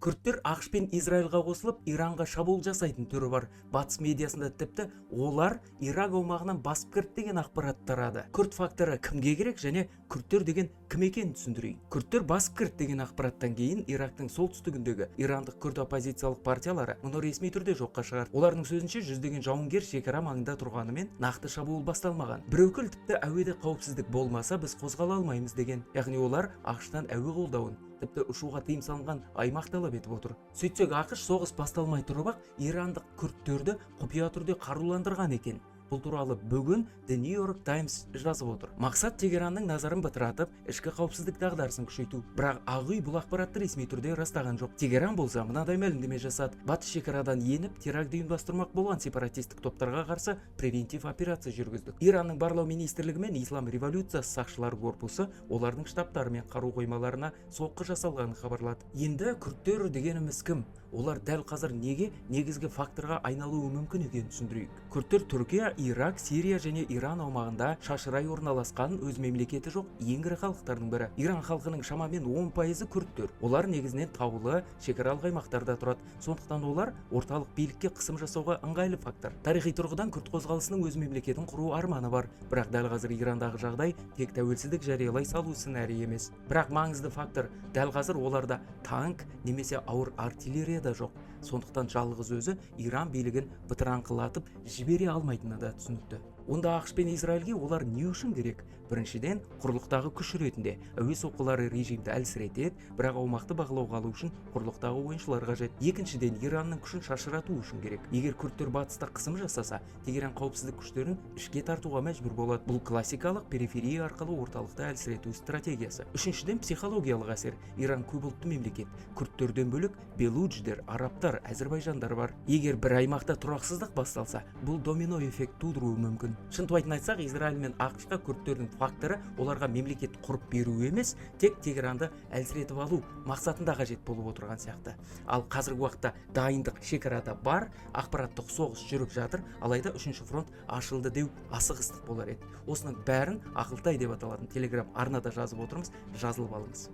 Күрттер ақш пен израильға қосылып Иранға шабуыл жасайтын түрі бар. Батыс медиасында тіпті олар Ирак аумағынан басып кірді деген ақпарат тарады. Күрт факторы кімге керек және күрттер деген кім екенін түсіндірейін. Күрттер басып кірді деген ақпараттан кейін Ирактың солтүстігіндегі ирандық күрт оппозициялық партиялары мұны ресми түрде жоққа шығарды. Олардың сөзінше жүздеген жауынгер шекара маңында тұрғанымен нақты шабуыл басталмаған. Бір өкіл тіпті әуеде қауіпсіздік болмаса біз қозғала алмаймыз деген. Яғни олар ақштан әуе қолдауын тіпті ұшуға тыйым салынған аймақ талап етіп отыр. Сөйтсек ақш соғыс басталмай тұрып ақ ирандық күрттерді құпия түрде қаруландырған екен. Бұл туралы бүгін The New York Times жазып отыр. Мақсат Тегеранның назарын бытыратып, ішкі қауіпсіздік дағдарысын күшейту. Бірақ Ақ үй бұл ақпаратты ресми түрде растаған жоқ. Тегеран болса мынадай мәлімдеме жасады. Батыс шекарадан еніп, теракт ұйымдастырмақ болған сепаратистік топтарға қарсы превентив операция жүргіздік. Иранның барлау министрлігі мен Ислам революциясы сақшылар корпусы олардың штабтары мен қару қоймаларына соққы жасалғанын хабарлады. Енді күрттер дегеніміз кім? Олар дәл қазір неге негізгі факторға айналуы мүмкін екенін түсіндірейік. Күрттер Түркия, Ирак, Сирия және Иран аумағында шашырай орналасқан өз мемлекеті жоқ ең ірі халықтардың бірі. Иран халқының шамамен 10% күрттер. Олар негізінен таулы, шекаралық аймақтарда тұрады. Сондықтан олар орталық билікке қысым жасауға ыңғайлы фактор. Тарихи тұрғыдан күрт қозғалысының өз мемлекетін құру арманы бар. Бірақ дәл қазір Ирандағы жағдай тек тәуелсіздік жариялай салу сценарийі емес. Бірақ маңызды фактор дәл қазір оларда танк немесе ауыр артиллерия да жоқ. Сондықтан жалғыз өзі Иран билігін бытыраңқылатып жібере алмайтыны да түсінікті. Онда ақш пен Израильге олар не үшін керек? Біріншіден, құрлықтағы күш ретінде әуе соққылары режимді әлсіретеді, бірақ аумақты бағалауға алу үшін құрлықтағы ойыншылар қажет. Екіншіден, Иранның күшін шашырату үшін керек. Егер күрттер батыста қысым жасаса, Тегеран қауіпсіздік күштерін ішке тартуға мәжбүр болады. Бұл классикалық периферия арқылы орталықты әлсірету стратегиясы. Үшіншіден, психологиялық әсер. Иран көпұлтты мемлекет. Күрттерден бөлек белудждер, арабтар, әзірбайжандар бар. Егер бір аймақта тұрақсыздық басталса, бұл домино эффект тудыруы мүмкін. Шынтуайтын айтсақ, Израиль мен ақш-қа күрттердің факторы оларға мемлекет құрып беру емес, тек Тегеранды әлсіретіп алу мақсатында қажет болып отырған сияқты. Ал қазіргі уақытта дайындық шекарада бар, ақпараттық соғыс жүріп жатыр, алайда үшінші фронт ашылды деу асығыстық болар еді. Осының бәрін Ақылтай деп аталатын Telegram арнада жазып отырмыз, жазылып алыңыз.